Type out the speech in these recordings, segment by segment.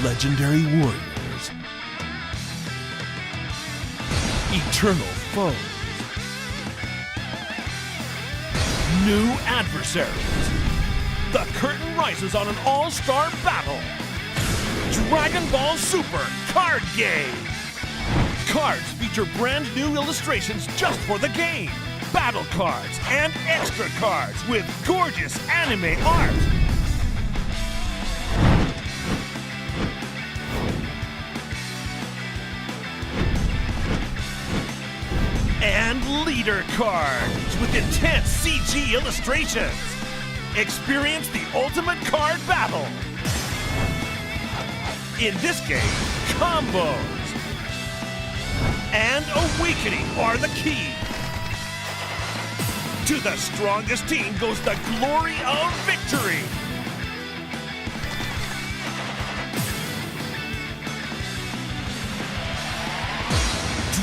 Legendary warriors. Eternal foes. New adversaries. The curtain rises on an all-star battle. Dragon Ball Super Card Game. Cards feature brand new illustrations just for the game. Battle cards and extra cards with gorgeous anime art. And leader cards with intense CG illustrations. Experience the ultimate card battle. In this game, combos and awakening are the key. To the strongest team goes the glory of victory.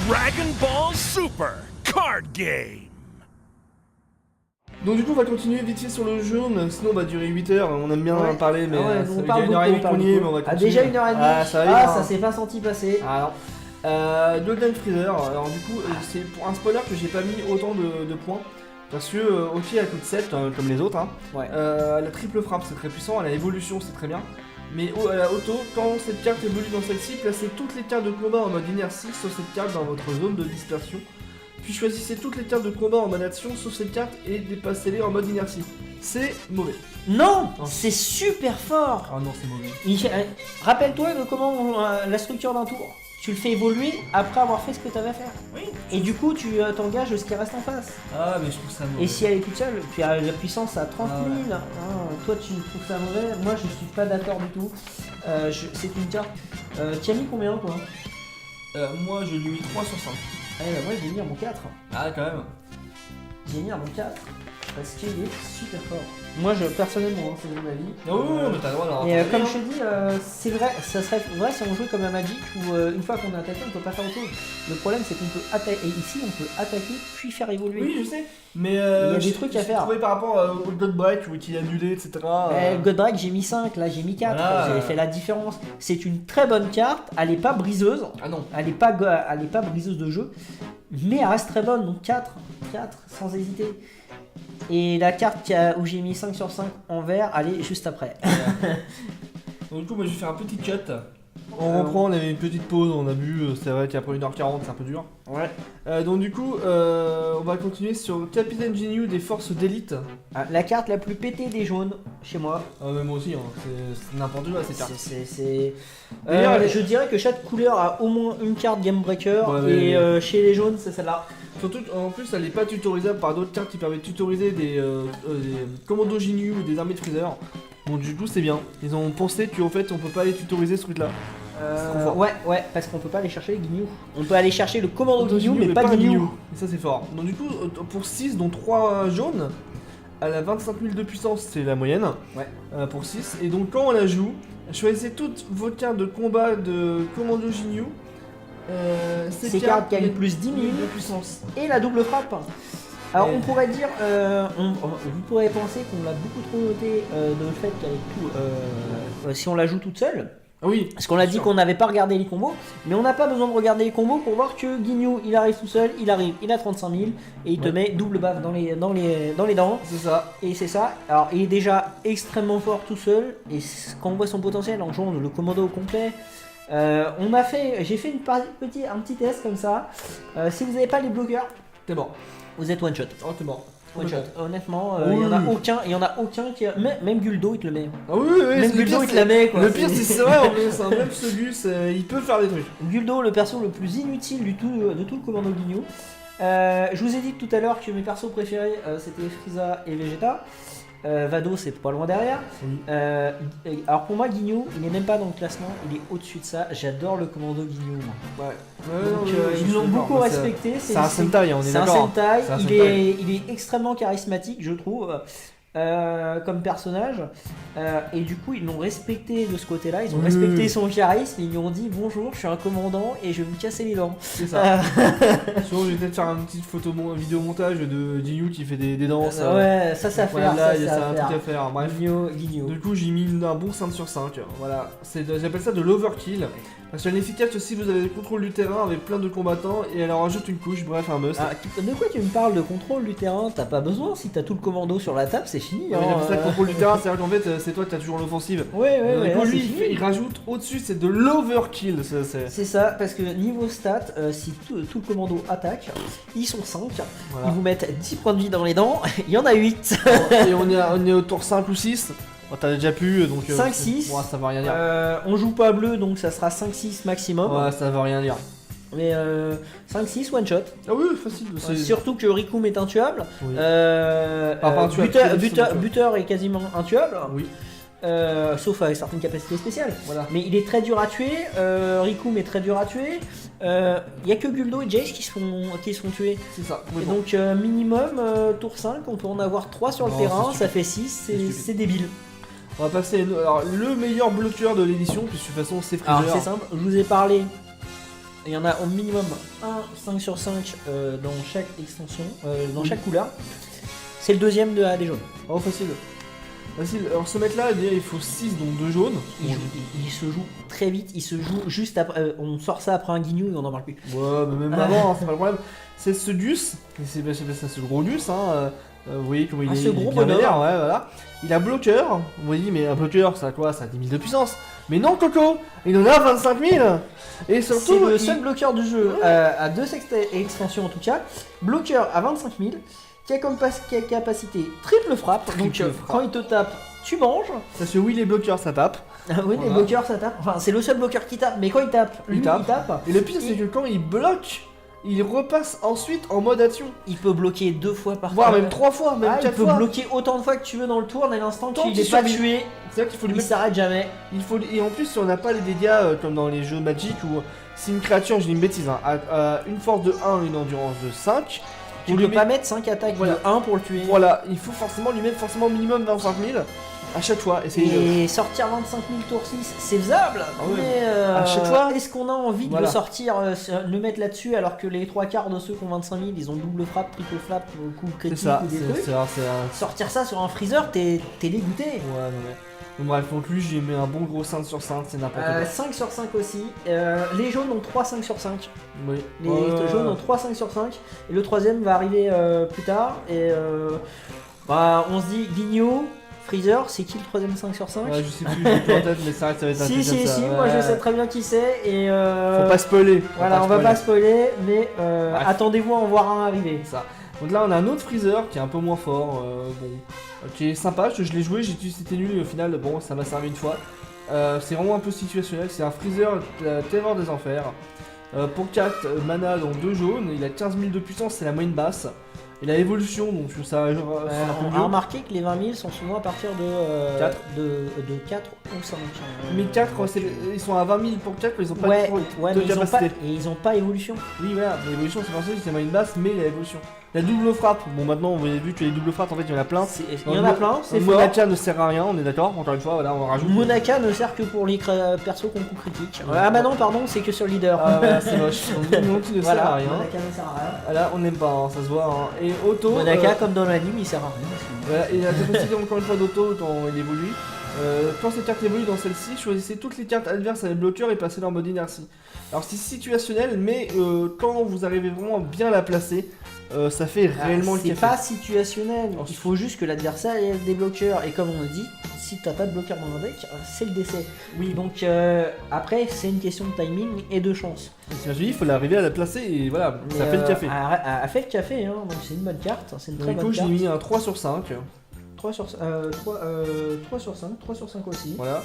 Dragon Ball Super Card Game. Donc du coup on va continuer vite fait sur le jeu, mais sinon on va durer 8 heures, on aime bien en parler mais on parle beaucoup, on parle mais on beaucoup. va Ah, continuer. déjà 1h30. Ah, ça s'est pas senti passer. Alors, Golden Freezer, alors du coup c'est pour un spoiler que j'ai pas mis autant de points. Parce que ok elle coûte 7 comme les autres, hein. Ouais. La triple frappe c'est très puissant, elle a évolution c'est très bien. Mais à la auto, quand cette carte évolue dans celle-ci, placez toutes les cartes de combat en mode inertie sur cette carte dans votre zone de dispersion. Puis choisissez toutes les cartes de combat en mode action sur cette carte et dépassez-les en mode inertie. C'est mauvais. Non, c'est super fort. Ah non c'est mauvais. Rappelle-toi de comment la structure d'un tour. Tu le fais évoluer après avoir fait ce que tu avais à faire. Oui. Et du coup, tu t'engages ce qui reste en face. Ah mais je trouve ça mauvais. Et si elle est toute seule, tu as la puissance à 30 000. Ah ouais. Toi, tu trouves ça mauvais. Moi, je suis pas d'accord du tout. C'est une carte. Tu as mis combien, toi? Moi je lui ai mis 3 sur 5. Bah, moi, j'ai mis à mon 4. Ah quand même. J'ai mis à mon 4. Parce qu'il est super fort. Moi, personnellement, c'est mon avis. Oh mais t'as le droit d'avoir. Et comme je te dis, c'est vrai, ça serait vrai si on jouait comme un Magic où une fois qu'on a attaqué, on peut pas faire autre chose. Le problème, c'est qu'on peut attaquer. Et ici, on peut attaquer puis faire évoluer. Oui je sais. Mais il y a des trucs à faire. Trouvé par rapport au God Break où il est annulé etc. God Break, j'ai mis 5, là j'ai mis 4. Voilà. J'ai fait la différence. C'est une très bonne carte, elle est pas briseuse. Ah non. Elle est pas briseuse de jeu. Mais elle reste très bonne, donc 4 sans hésiter. Et la carte où j'ai mis 5 sur 5 en vert, elle est juste après. Donc du coup moi je vais faire un petit cut. On reprend, on avait une petite pause, on a bu, c'est vrai qu'après 1h40 c'est un peu dur. Ouais. Donc du coup on va continuer sur Capitaine Ginyu des forces d'élite. La carte la plus pétée des jaunes chez moi. Ah mais moi aussi, hein. C'est n'importe quoi ces cartes. D'ailleurs, je dirais que chaque couleur a au moins une carte Game Breaker. Ouais, et chez les jaunes, c'est celle-là. Surtout en plus elle n'est pas tutorisable par d'autres cartes qui permettent de tutoriser des commandos Ginyu ou des armées de Freezer. Bon du coup c'est bien. Ils ont pensé qu'en fait on peut pas les tutoriser ce truc là. Ouais, parce qu'on peut pas aller chercher les Ginyu. On peut aller chercher le commando Ginyu, mais pas Ginyu. Et ça c'est fort. Donc du coup pour 6 dont 3 jaunes, elle a 25 000 de puissance, c'est la moyenne. Ouais. Pour 6. Et donc quand on la joue, choisissez toutes vos cartes de combat de commando Ginyu. Ces cartes gagnent plus 10 000 de puissance. Et la double frappe. Alors on pourrait dire, vous pourrez penser qu'on l'a beaucoup trop noté dans le fait qu'avec tout, si on la joue toute seule. Ah oui. Parce qu'on a dit qu'on n'avait pas regardé les combos, mais on n'a pas besoin de regarder les combos pour voir que Ginyu il arrive tout seul, il a 35 000 et il te met double baffe dans les dents. C'est ça. Et c'est ça. Alors il est déjà extrêmement fort tout seul et quand on voit son potentiel en jouant le commando au complet. J'ai fait un petit test comme ça. Si vous n'avez pas les bloqueurs, T'es mort. vous êtes one shot. Oh t'es mort. One shot. Honnêtement, Oui. il y en a aucun qui a. Même Guldo il te le met. Ah oui, Même Guldo il te la met quoi. Le pire c'est vrai, en plus, c'est un vrai pseugus, il peut faire des trucs. Guldo, le perso le plus inutile de tout le commando Ginyu. Je vous ai dit tout à l'heure que mes persos préférés c'était Frieza et Vegeta. Vado c'est pas loin derrière. Oui. Alors pour moi Ginyu il est même pas dans le classement, il est au-dessus de ça. J'adore le commando Ginyu moi. Ouais. Donc, ils l'ont beaucoup respecté. C'est un Sentai, on est d'accord. C'est un Sentai, il est extrêmement charismatique je trouve. comme personnage. Et du coup, ils l'ont respecté de ce côté-là. Ils ont respecté son charisme. Ils lui ont dit bonjour, je suis un commandant et je vais vous casser les dents. C'est ça. Sinon, je vais peut-être faire une petite vidéo montage de Ginyu qui fait des danses. Ouais, ça à faire. Là, il y ça a un truc à faire. Bref. Guignol. Du coup, j'ai mis un bon 5 sur 5. Voilà. J'appelle ça de l'overkill. Parce qu'elle est efficace aussi, vous avez le contrôle du terrain avec plein de combattants et elle en rajoute une couche. Bref, un must. De quoi tu me parles de contrôle du terrain? T'as pas besoin. Si t'as tout le commando sur la table, c'est fini. J'appelle ça le contrôle du terrain. C'est-à-dire qu'en fait, c'est toi qui as toujours l'offensive. Ouais. Du coup, là, lui, c'est fini. il rajoute au-dessus, c'est de l'overkill. C'est ça, parce que niveau stats, si tout le commando attaque, ils sont 5. Voilà. Ils vous mettent 10 points de vie dans les dents. Il y en a 8. Et on est au tour 5 ou 6. Bon, t'as déjà pu, donc... 5-6. Ouais, ça va rien dire. On joue pas bleu, donc ça sera 5-6 maximum. Ouais, ça va rien dire. Mais 5-6 one shot. Ah oui, facile. Surtout que Rikum est intuable. Oui. Buteur est quasiment intuable. Oui. Sauf avec certaines capacités spéciales. Voilà. Mais il est très dur à tuer. Rikum est très dur à tuer. Il y a que Guldo et Jace qui se font tuer. C'est ça. Et donc minimum tour 5, on peut en avoir 3 sur le Non, terrain, c'est ça fait 6, c'est débile. On va passer alors, le meilleur bloqueur de l'édition, puisque de toute façon c'est Freezer. Alors c'est simple, je vous ai parlé, il y en a au minimum 5 sur 5 dans chaque extension, dans chaque couleur. C'est le deuxième des jaunes. Oh, facile. Facile. Alors ce mec là, il faut 6, donc 2 jaunes. Il se joue très vite, il se joue juste après, on sort ça après un guignou et on en parle plus. Ouais, mais même avant, c'est pas le problème. C'est ce Gus, c'est le gros Gus, hein. Vous voyez comment il est, ce gros bien bonhomme. vénère, ouais, voilà. Il a bloqueur, vous voyez, mais un bloqueur, ça a quoi? Ça a 10 000 de puissance. Mais non, Coco, il en a 25 000. Et surtout, c'est le seul bloqueur du jeu, à 2 extensions en tout cas. Bloqueur à 25 000, qui a comme capacité triple frappe. Donc frappe. quand il te tape, tu manges. Parce que oui, les bloqueurs ça tape. Oui, Voilà. les bloqueurs ça tape. Enfin, c'est le seul bloqueur qui tape, mais quand il tape, lui, il tape. Et le pire, c'est que quand il bloque, il repasse ensuite en mode action. Il peut bloquer 2 fois par Voire fois. même 3 fois, même 4 il peut fois. bloquer autant de fois que tu veux dans le tour, dès l'instant Tant qu'il qu'il n'est pas survit. tué, C'est-à-dire qu'il faut lui il mettre. s'arrête jamais. Et en plus, si on n'a pas les dégâts comme dans les jeux Magic où si une créature, je dis une bêtise, hein, a une force de 1 et une endurance de 5, Tu peux pas mettre 5 attaques Voilà. de 1 pour le tuer. voilà, il faut forcément lui mettre forcément minimum 25 000 à chaque fois. Et sortir 25 000 tour 6, c'est faisable. ouais. Mais À chaque fois. est-ce qu'on a envie de Voilà. le sortir, le mettre là-dessus alors que les 3/4 de ceux qui ont 25 000, ils ont double frappe, triple frappe, coup C'est critique ça, ou des c'est trucs. c'est un. Sortir ça sur un freezer, t'es dégoûté. Ouais, non mais. Donc, bref, donc lui, j'ai mis un bon gros 5 sur 5, c'est n'importe quoi. 5 sur 5 aussi. Les jaunes ont 3 5 sur 5. Oui. Les jaunes ont 3 5 sur 5. Et le troisième va arriver plus tard. Et on se dit Guignol, Freezer, c'est qui le troisième 5 sur 5? Ouais, je sais plus, j'ai plus en tête, mais ça va être un truc comme ça. Si, moi je sais très bien qui c'est. Et Faut pas spoiler. voilà, on va pas spoiler, mais Bref. attendez-vous à en voir un arriver. Ça. Donc là, on a un autre Freezer qui est un peu moins fort, qui est sympa. Je l'ai joué, j'ai dit c'était nul et au final, bon, ça m'a servi une fois. C'est vraiment un peu situationnel. C'est un Freezer Terreur des Enfers. Pour 4 mana, donc 2 jaunes, il a 15 000 de puissance, c'est la moyenne basse. Et la évolution, donc ça c'est un peu On a mieux. remarqué que les 20 000 sont souvent à partir de 4. de 4 ou 5. Mais 4, ils sont à 20 000 pour 4, ils ont pas Ouais, trop ouais, de mais ils ont, capacité. pas, et ils ont pas évolution. Oui, voilà, l'évolution c'est parce que c'est moyenne basse, mais il y a l'évolution. La double frappe, bon maintenant vous avez vu que les doubles frappes en fait il y en a plein. Il y en a plein, c'est fort. Monaka ne sert à rien, on est d'accord, encore une fois, voilà, on rajoute. Monaka ne sert que pour les persos qu'on coup critique. Ah bah non, pardon, c'est que sur le leader. Ah ouais, c'est moche. Donc il ne sert à rien. Monaka ne sert à rien. Voilà, on n'aime pas, hein, ça se voit. Hein. Et Auto. Monaka, comme dans l'anime, il sert à rien. Voilà, et la capacité encore une fois d'Auto quand il évolue. Quand cette carte évolue dans celle-ci, choisissez toutes les cartes adverses avec bloqueur et passez-les en mode inertie. Alors c'est situationnel, mais quand vous arrivez vraiment bien à la placer, ça fait réellement le C'est café. pas situationnel, Oh, il faut juste que l'adversaire ait des bloqueurs. Et comme on le dit, si t'as pas de bloqueur dans le deck, c'est le décès. Oui, Donc après, c'est une question de timing et de chance. je dis, il faut l'arriver à la placer et voilà, ça fait le café. A fait le café, hein, donc c'est une bonne carte, c'est une très Du coup, bonne j'ai carte. mis un 3 sur 5. 3 sur 5 aussi. Voilà.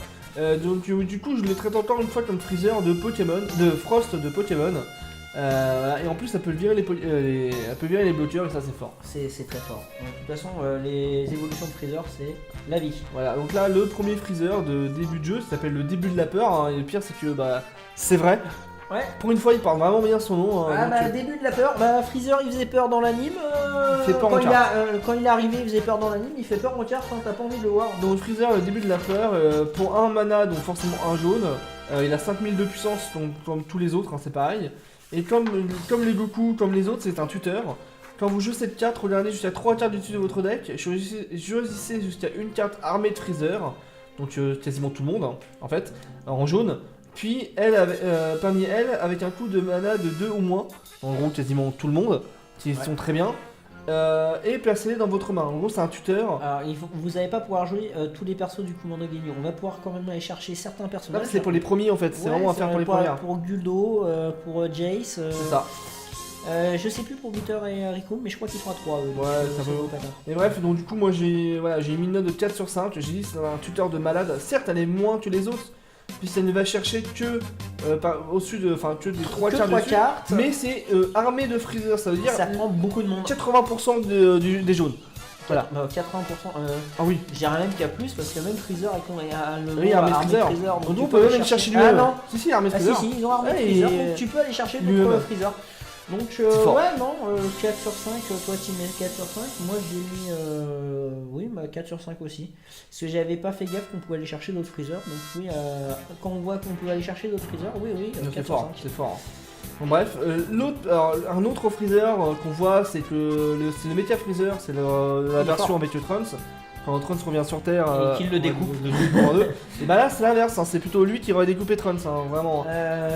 Donc du coup, je le traite encore une fois comme Freezer de Pokémon, de Frost de Pokémon. Voilà. Et en plus, ça peut virer elle peut virer les bloqueurs et ça c'est fort. C'est très fort. De toute façon, les évolutions de Freezer, c'est la vie. Voilà. Donc là, le premier Freezer de début de jeu, ça s'appelle le début de la peur. Hein, et le pire, c'est que c'est vrai. Ouais. Pour une fois, il parle vraiment bien son nom. Hein, Ah donc, bah début de la peur, Freezer il faisait peur dans l'anime, fait peur en carte. quand il est arrivé, il faisait peur dans l'anime, il fait peur en carte quand t'as pas envie de le voir. Donc Freezer, le début de la fleur, pour un mana, donc forcément un jaune, il a 5000 de puissance, donc comme tous les autres, hein, c'est pareil. Et comme les Goku, comme les autres, c'est un tuteur. Quand vous jouez cette carte, regardez jusqu'à 3 cartes du dessus de votre deck, choisissez jusqu'à une carte armée de Freezer, donc quasiment tout le monde, hein, en fait, en jaune. Puis parmi elles, avec un coût de mana de 2 ou moins, en gros quasiment tout le monde, qui sont très bien. Et placez-les dans votre main. En gros, c'est un tuteur. Alors, vous n'allez pas pouvoir jouer tous les persos du commando Gaming. On va pouvoir quand même aller chercher certains Là, personnages. c'est pour les premiers en fait, c'est vraiment à faire pour les premières. Pour Guldo, pour Jace. C'est ça. Je sais plus pour Butter et Rico, mais je crois qu'ils sont à 3. Ouais, ça vaut. Mais bref, donc du coup, moi j'ai mis une note de 4 sur 5. J'ai dit c'est un tuteur de malade. Certes, elle est moins que les autres, puisqu'elle ne va chercher que au-dessus de. Enfin, que des 3 cartes dessus. Mais c'est armé de Freezer, ça veut dire. Ça prend beaucoup de monde. 80% des jaunes. Voilà. 80%. Ah oui. Je dirais même qu'il y a plus parce que même Freezer a le oui, armé de Freezer. Donc on peut même aller chercher lui. Ah non. Si, armé de Freezer. Si, ils ont armé de Freezer. Donc tu peux aller chercher d'autres Freezer. Donc ouais, non, 4 sur 5, toi tu mets 4 sur 5, moi j'ai mis oui, 4 sur 5 aussi. Parce que j'avais pas fait gaffe qu'on pouvait aller chercher d'autres Freezer, donc oui, quand on voit qu'on peut aller chercher d'autres Freezer, oui, 4 sur 5. C'est fort. Bon, bref, un autre Freezer qu'on voit, c'est que c'est le Mecha Freezer, c'est la version avec le Trunks. Quand Trunks revient sur Terre, et qu'il le découpe. En deux. Et bah là c'est l'inverse, hein, c'est plutôt lui qui aurait découpé Trunks, hein, vraiment.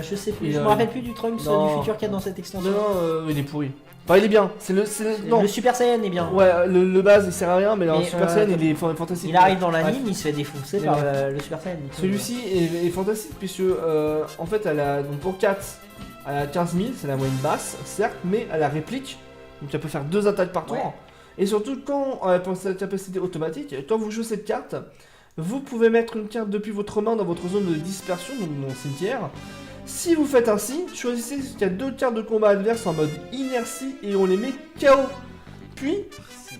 Je sais plus, je me rappelle plus du Trunks du futur qu'il y a dans cette extension. Non, il est pourri. Enfin, il est bien, le Super Saiyan est bien. Ouais, le base il sert à rien, mais le Super Saiyan il est fantastique. Il arrive dans l'anime, il se fait défoncer par le Super Saiyan. Celui-ci est fantastique, puisque en fait, donc pour 4, elle a 15 000, c'est la moyenne basse, certes, mais elle a réplique, donc elle peut faire 2 attaques par tour. Ouais. Et surtout, quand elle pense à la capacité automatique, quand vous jouez cette carte, vous pouvez mettre une carte depuis votre main dans votre zone de dispersion, donc dans le cimetière. Si vous faites ainsi, choisissez qu'il y a 2 cartes de combat adverse en mode inertie et on les met KO. Puis,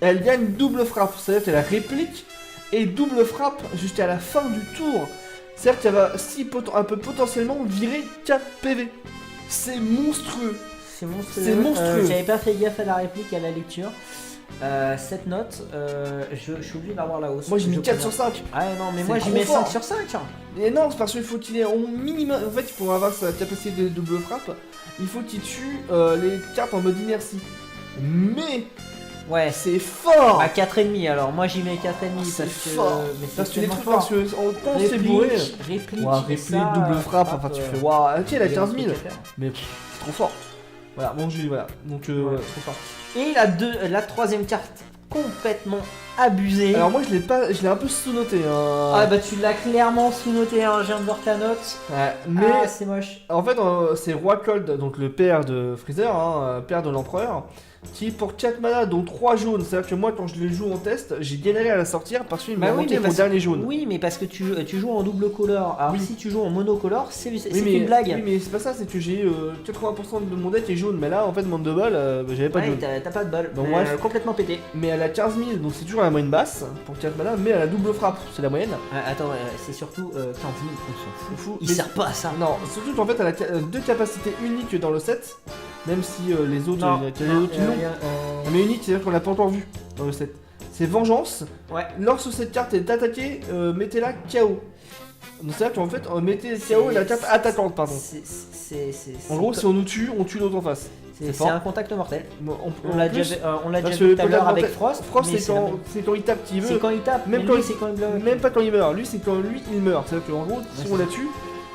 elle gagne double frappe, c'est-à-dire qu'elle a réplique et double frappe jusqu'à la fin du tour. C'est-à-dire qu'elle peut potentiellement virer 4 PV. C'est monstrueux. C'est monstrueux. J'avais pas fait gaffe à la réplique, à la lecture. Cette note, je suis obligé d'avoir la hausse. Moi j'ai mis 4 sur 5. Ah non, mais moi j'y mets 5 sur 5. Et non, c'est parce qu'il faut qu'il ait au minimum. En fait, pour avoir sa capacité de double frappe, il faut qu'il tue les cartes en mode inertie. Mais ouais, c'est fort. À 4,5 alors. Moi j'y mets 4,5 c'est fort. Mais parce que les trucs, parce que quand c'est bourré. Réplique, double frappe, enfin tu fais waouh. Ok, elle a 15 000. Mais c'est trop fort. Voilà, bon, voilà. Donc, trop fort. Et la troisième carte, complètement abusée. Alors, moi, je l'ai un peu sous-noté. Hein. Ah, bah, tu l'as clairement sous-noté, hein. Je viens de voir ta note. Ouais, mais. C'est moche. En fait, c'est Roi Cold, donc le père de Freezer, hein, père de l'empereur, qui pour 4 mana, dont 3 jaunes. C'est-à-dire que moi, quand je les joue en test, j'ai galéré à la sortir parce qu'il m'a manqué mon dernier jaune. Oui, mais parce que tu joues en double color. Alors, si tu joues en monocolore, c'est une blague. Oui, mais c'est pas ça, c'est que j'ai 80% de mon deck est jaune. Mais là, en fait, mon double, j'avais pas de jaune. T'as pas de balle. Donc, complètement pété. Mais elle a 15 000, donc c'est toujours la moyenne basse pour 4 mana, mais elle a double frappe, c'est la moyenne. Attends, c'est surtout 15 000, on s'en fout. Il sert pas à ça. Non, surtout qu'en fait, elle a 2 capacités uniques dans le set. Même si les autres, il y a les autres qui l'ont. Mais unique, c'est-à-dire qu'on l'a pas encore vu dans le set. C'est Vengeance. Ouais. Lorsque cette carte est attaquée, mettez-la KO. Donc c'est-à-dire qu'en fait, mettez KO la carte attaquante, pardon. En gros, si on nous tue, on tue l'autre en face. C'est un contact mortel. Bon, on l'a déjà vu tout à l'heure avec Frost. Frost, c'est quand il tape qu'il veut. C'est quand il tape, même pas quand il meurt. Lui, c'est quand lui, il meurt. C'est-à-dire qu'en gros, si on la tue,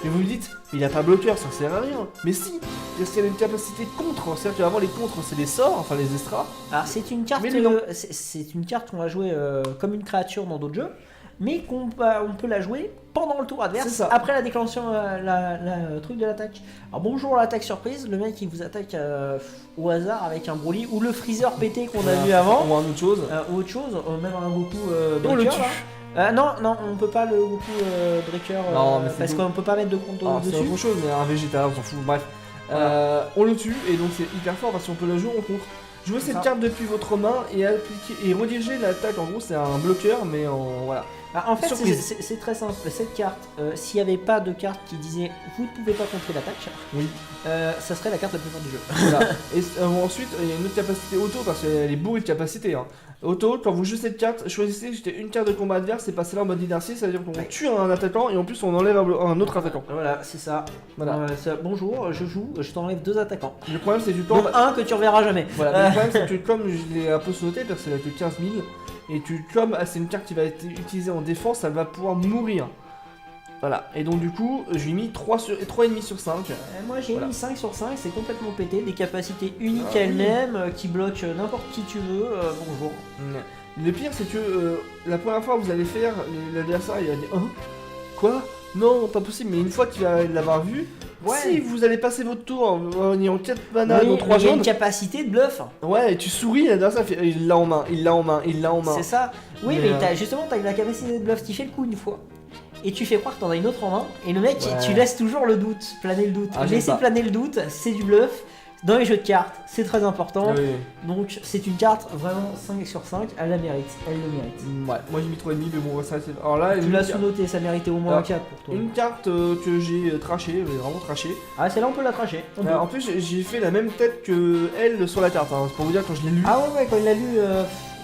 et vous me dites, il a pas bloqueur, ça sert à rien. Mais si, parce qu'il y a une capacité contre, c'est-à-dire qu'avant les contres, c'est les sorts, enfin les estras. Alors c'est une carte, c'est une carte qu'on va jouer comme une créature dans d'autres jeux, mais on peut la jouer pendant le tour adverse, après la déclenchation, la truc de l'attaque. Alors bonjour l'attaque surprise, le mec qui vous attaque au hasard avec un Broly, ou le Freezer pété qu'on a vu avant, ou autre chose, même un Goku Breaker. Non, on peut pas le Goku Breaker parce qu'on peut pas mettre de compte dessus. C'est autre chose, mais un Vegeta, on s'en fout, bref. On le tue et donc c'est hyper fort parce qu'on peut la jouer en contre. Jouez cette carte depuis votre main et rediriger l'attaque, en gros c'est un bloqueur mais en voilà. Ah, en fait, Surprise. c'est très simple. Cette carte, s'il n'y avait pas de carte qui disait vous ne pouvez pas contrer l'attaque, Oui. ça serait la carte la plus forte du jeu. Voilà. Et ensuite, il y a une autre capacité auto parce qu'elle est bourrée de capacité. Hein. Auto, quand vous jouez cette carte, choisissez une carte de combat adverse et passez-la en mode inertie, c'est-à-dire qu'on tue un attaquant et en plus on enlève un autre attaquant. Voilà, c'est ça. Voilà. Bonjour, je t'enlève 2 attaquants. Le problème c'est que tu Donc tombes. un que tu reverras jamais. Voilà, mais le problème c'est que comme je l'ai un peu sauté parce qu'elle a que 15 000, et comme c'est une carte qui va être utilisée en défense, elle va pouvoir mourir. Voilà, et donc du coup, j'ai mis 3,5 sur 5. Moi j'ai Voilà. mis 5 sur 5, c'est complètement pété, des capacités uniques Ah, oui. elles-mêmes qui bloquent n'importe qui tu veux. Bonjour. Le pire c'est que la première fois vous allez faire, l'adversaire il va dire oh, quoi? Non, pas possible, mais une fois qu'il va l'avoir vu, Ouais. si vous allez passer votre tour en ayant 4 mana Oui, dans 3 il y a une jaunes, capacité de bluff. ouais, et tu souris, l'adversaire fait il l'a en main, il l'a en main, il l'a en main. C'est ça. Oui, Mais, mais justement, t'as la capacité de bluff. Tu fais le coup une fois. Et tu fais croire que t'en as une autre en main. Et le mec, Ouais. tu laisses toujours le doute, planer le doute. Ah, j'aime Laisser pas. planer le doute, c'est du bluff. Dans les jeux de cartes, c'est très important. Oui. Donc, c'est une carte vraiment 5 sur 5. Elle la mérite. Elle le mérite. Ouais, moi j'ai mis 3,5, mais bon, ça c'est. Alors là, Tu l'as sous-noté, ça méritait au moins Alors, un 4 pour toi. une carte que j'ai trashée, mais vraiment trashée. Ah, celle-là, on peut la tracher. On peut. En plus, j'ai fait la même tête que elle sur la carte, hein. C'est pour vous dire quand je l'ai lu. Ah ouais, quand il l'a lu,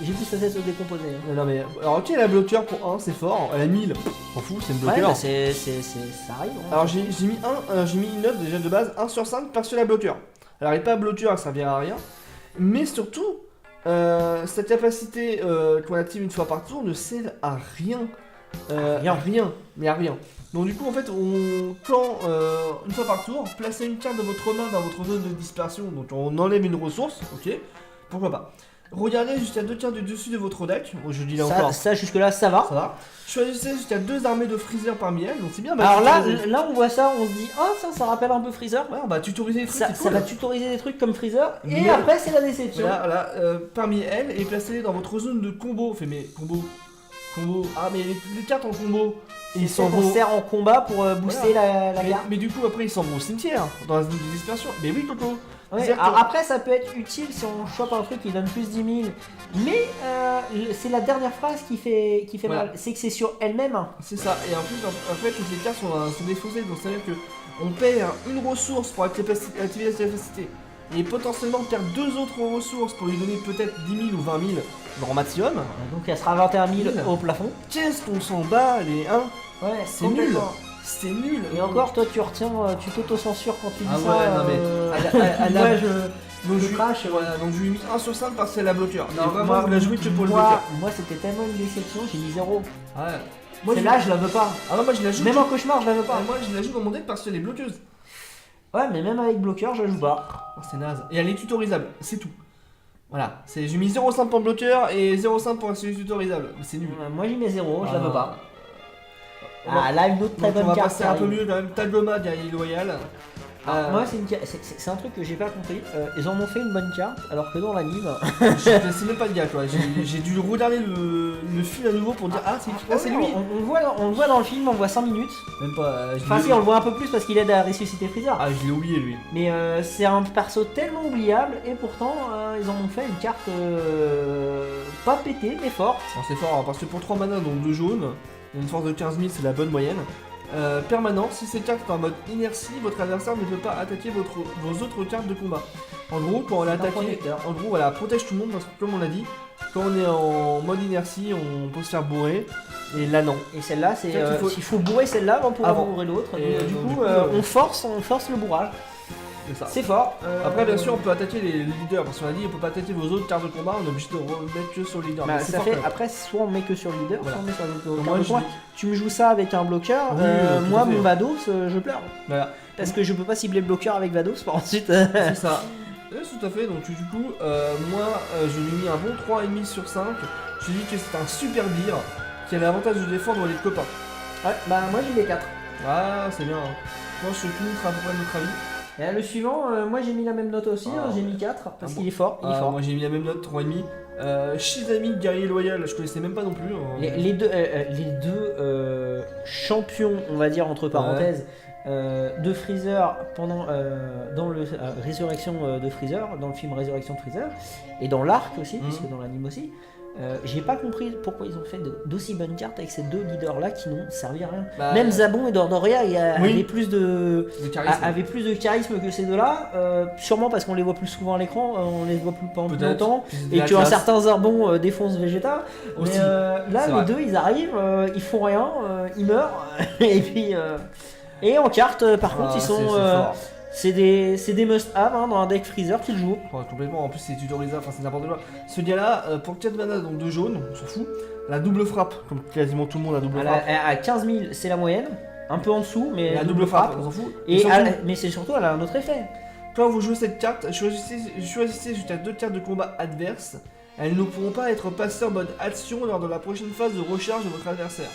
j'ai vu sa tête se décomposer. Non mais, alors ok, elle a bloqueur pour 1, c'est fort. Elle a 1000, m'en fous, c'est une Ouais, bloqueur. bah ça arrive. Hein. Alors j'ai mis une note déjà de base, 1 sur 5 parce que la bloqueur. Alors elle est pas bloqueur, elle servira à rien. Mais surtout, cette capacité qu'on active une fois par tour ne sert à rien. Rien. Mais à rien. Donc du coup en fait, une fois par tour, placez une carte de votre main dans votre zone de dispersion, donc on enlève une ressource, ok, pourquoi pas. Regardez jusqu'à 2 cartes du dessus de votre deck, bon, je dis là encore, Ça jusque-là, ça va. ça va. Choisissez jusqu'à 2 armées de Freezer parmi elles, donc c'est bien. Alors là, tutoriser. là, on voit ça, on se dit, ah, ça rappelle un peu Freezer. Ouais, on va tutoriser les trucs, Ça, c'est ça cool. va tutoriser des trucs comme Freezer, et Mais- après, c'est la déception. Voilà, parmi elles, et placez-les dans votre zone de combo. Fait mais combo, ah mais les cartes en combo, ils s'en On vont. sert en combat pour booster la Mais, carte. mais du coup après ils s'en vont au cimetière, dans la zone de dispersion. Mais oui Coco. Ouais, C'est-à-dire alors que- après, ça peut être utile si on chope un truc qui donne plus 10 000. Mais c'est la dernière phrase qui fait Voilà. mal. C'est que c'est sur elle-même. C'est ça, et en plus, après, toutes les cartes sont défaussées, donc c'est-à-dire que on perd une ressource pour activer la capacité, et potentiellement perd 2 autres ressources pour lui donner peut-être 10 000 ou 20 000 grand maximum. Donc elle sera 21 000 au plafond. Qu'est-ce qu'on s'en bat, les 1? Ouais, C'est nul. complètement. C'est nul. Et encore, toi, tu retiens, tu t'auto-censures quand tu dis Ah ça. ouais, non, mais moi, donc je je crache. voilà, donc je lui ai mis 1 sur 5 parce que c'est la bloqueur. Non, Et vraiment, vous la jouez que pour le moi, bloqueur. moi, c'était tellement une déception, j'ai mis 0. Ouais. Moi, Celle-là, je la veux pas. Ah non, moi je la joue. Même en cauchemar, je la veux pas. Moi je la joue dans mon deck parce qu'elle est bloqueuse. Ouais, mais même avec bloqueur, je la joue pas. Oh, c'est naze. Et elle est tutorisable, c'est tout. Voilà, j'ai mis 0,5 pour le bloqueur et 0,5 pour celui tutorisable. Mais c'est nul. Moi, j'y mets 0, je la veux pas. On va- Ah, là, une autre très Donc on bonne va carte. passer un peu mieux quand même. Tagoma guerrier loyal. Moi, c'est un truc que j'ai pas compris. Ils en ont fait une bonne carte, alors que dans l'anime. C'est même pas le gars quoi. J'ai dû regarder le fil à nouveau pour dire ah c'est lui. On le voit dans le film, on le voit 5 minutes. Même pas. Enfin, si, on le voit un peu plus parce qu'il aide à ressusciter Freezer. Ah je l'ai oublié lui. Mais c'est un perso tellement oubliable et pourtant ils en ont fait une carte pas pétée mais forte. Alors, c'est fort hein, parce que pour 3 mana donc 2 jaunes, une force de 15 000 c'est la bonne moyenne. Permanent, si cette carte est en mode inertie, votre adversaire ne peut pas attaquer vos autres cartes de combat. En gros, quand on l'a C'est un attaqué, protecteur. en gros, voilà, protège tout le monde parce que comme on l'a dit, quand on est en mode inertie, on peut se faire bourrer. Et là non. Et celle-là, c'est Peut-être qu'il faut- il faut bourrer celle-là avant de pouvoir Avant. bourrer l'autre. Et Du donc, coup, on force le bourrage. C'est ça. C'est fort. Après, bien sûr, on peut attaquer les leaders parce qu'on a dit on peut pas attaquer vos autres cartes de combat, on est obligé de remettre que sur le leader. Bah, Mais c'est ça fort, fait, quand même. après, soit on met que sur le leader, Voilà. soit on met sur les autres Donc, cartes moi, de je combat. dis- Tu me joues ça avec un bloqueur, Oui, tout moi à fait. mon Vados, je pleure. Voilà. Parce que je peux pas cibler le bloqueur avec Vados pour ensuite. C'est ça. Tout à fait, donc du coup, moi je lui ai mis un bon 3,5 sur 5. Je lui ai dit que c'était un super beer qui a l'avantage de défendre les copains. Ouais, bah moi j'ai les 4. Ah, c'est bien. Hein. Je pense que tout le monde sera à peu près de notre avis. Et le suivant, moi j'ai mis la même note aussi, Ah, j'ai ouais. mis 4 parce Ah, qu'il est fort. Il est fort. Moi j'ai mis la même note, 3,5. Shizami, guerrier loyal, je connaissais même pas non plus. Hein. Les deux champions, on va dire entre parenthèses, de Freezer pendant dans le Résurrection de Freezer, dans le film Résurrection de Freezer, et dans l'arc aussi, puisque dans l'anime aussi, J'ai pas compris pourquoi ils ont fait d'aussi bonnes cartes avec ces deux leaders là qui n'ont servi à rien. Bah, Même Zabon et Dordoria oui. avaient plus de charisme que ces deux-là, sûrement parce qu'on les voit plus souvent à l'écran, on les voit plus pendant plus Peut-être. longtemps, Puis et la que un classe. certain Zarbon défonce Vegeta. Aussi. Mais là, C'est les vrai. deux ils arrivent, ils font rien, ils meurent, et puis. Et en carte, par contre, Ah, ils sont. c'est fort. C'est des must-have hein, dans un deck Freezer qu'ils jouent. Ouais, complètement, en plus c'est tutorisé, enfin c'est n'importe quoi. Ce gars-là, pour 4 mana, donc 2 jaunes, on s'en fout. La double frappe, comme quasiment tout le monde a double frappe. À 15 000, c'est la moyenne. Un peu en dessous, mais La double frappe, on s'en fout. Et surtout, mais c'est surtout, elle a un autre effet. quand vous jouez cette carte, choisissez jusqu'à 2 cartes de combat adverses. Elles ne pourront pas être passées en mode action lors de la prochaine phase de recharge de votre adversaire.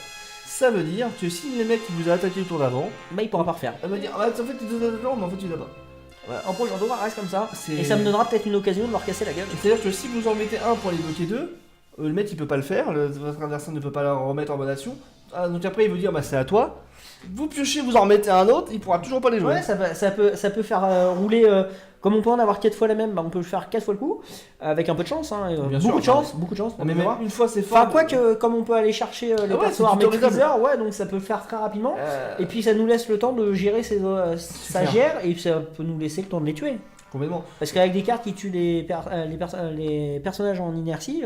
Ça veut dire que si le mec qui vous a attaqué le tour d'avant, Bah, il pourra pas refaire. elle va dire ah, en fait tu dois attaquer, mais en fait tu l'as pas. En prochain tour, elle reste comme ça. C'est- Et ça me donnera peut-être une occasion de leur casser la gueule. C'est-à-dire que si vous en mettez un pour les bloquer deux, le mec il peut pas le faire, votre adversaire ne peut pas le remettre en mode action. Ah, donc après il vous dire bah c'est à toi. Vous piochez, vous en remettez un autre, il pourra toujours pas les jouer. Ouais, ça peut faire rouler. Comme on peut en avoir 4 fois la même, bah, on peut le faire 4 fois le coup. Avec un peu de chance. Hein, Bien beaucoup sûr, de chance. Ah, mais on même verra. une fois c'est fort. Enfin, quoi que, comme on peut aller chercher les Ah ouais, persos c'est armés de tutorisable. Freezer, ouais, donc ça peut le faire très rapidement. Et puis ça nous laisse le temps de gérer sa Super. gère et ça peut nous laisser le temps de les tuer. Complètement. Parce qu'avec des cartes qui tuent les personnages en inertie,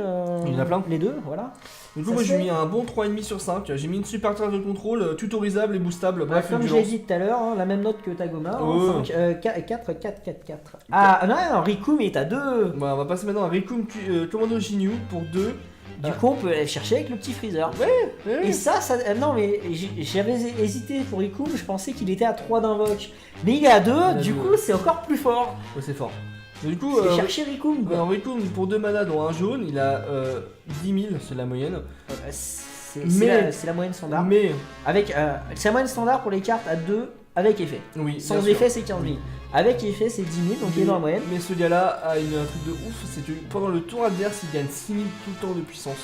Il y en a plein. les deux, voilà. Du coup Ça moi se j'ai fait. mis un bon 3,5 sur 5. J'ai mis une super carte de contrôle, tutorisable et boostable. Bah, Bref, comme une je l'ai violence. dit tout à l'heure, hein, la même note que Tagoma, Oh. 4, 4, 4, 4. Ah non, Rikum est à 2. Bon, on va passer maintenant à Rikum Commando Ginyu pour 2. Du coup, on peut aller chercher avec le petit Freezer. Et ça non, mais j'avais hésité pour Rikum, je pensais qu'il était à 3 d'invoque. Mais il est à 2, a du deux. coup, c'est encore plus fort. Ouais, c'est fort. Du coup, C'est chercher Rikum. quoi. Rikum pour 2 mana dont un jaune, il a 10 000, c'est la moyenne. C'est Mais- c'est la moyenne standard. Mais, Avec, c'est la moyenne standard pour les cartes à 2 avec effet. oui, Sans bien sûr. effet, c'est 15 000. Avec effet, c'est 10 000, donc il est dans la moyenne. Mais ce gars-là a un truc de ouf, c'est que pendant le tour adverse, il gagne 6 000 tout le temps de puissance.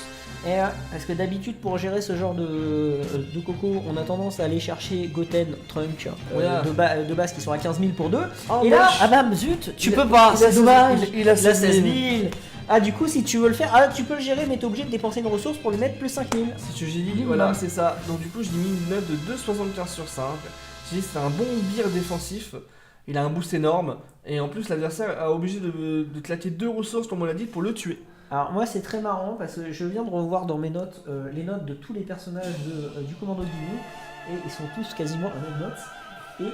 Et parce que d'habitude, pour gérer ce genre de coco, on a tendance à aller chercher Goten, Trunk, Voilà. de base qui sont à 15 000 pour 2. Oh, Et là, moche. ah bam, zut, tu Il peux a- pas, il a c'est 16 dommage. il a 16 000. 000. Ah, du coup, si tu veux le faire, tu peux le gérer, mais t'es obligé de dépenser une ressource pour lui mettre plus 5 000. C'est ce que j'ai dit, Minimum. voilà, c'est ça. Donc du coup, j'ai mis une note de 2,75 sur 5. J'ai dit c'est un bon beer défensif. Il a un boost énorme. Et en plus, l'adversaire a obligé de claquer 2 ressources, comme on l'a dit, pour le tuer. Alors moi c'est très marrant parce que je viens de revoir dans mes notes les notes de tous les personnages du Commando Ginyu et ils sont tous quasiment à même note et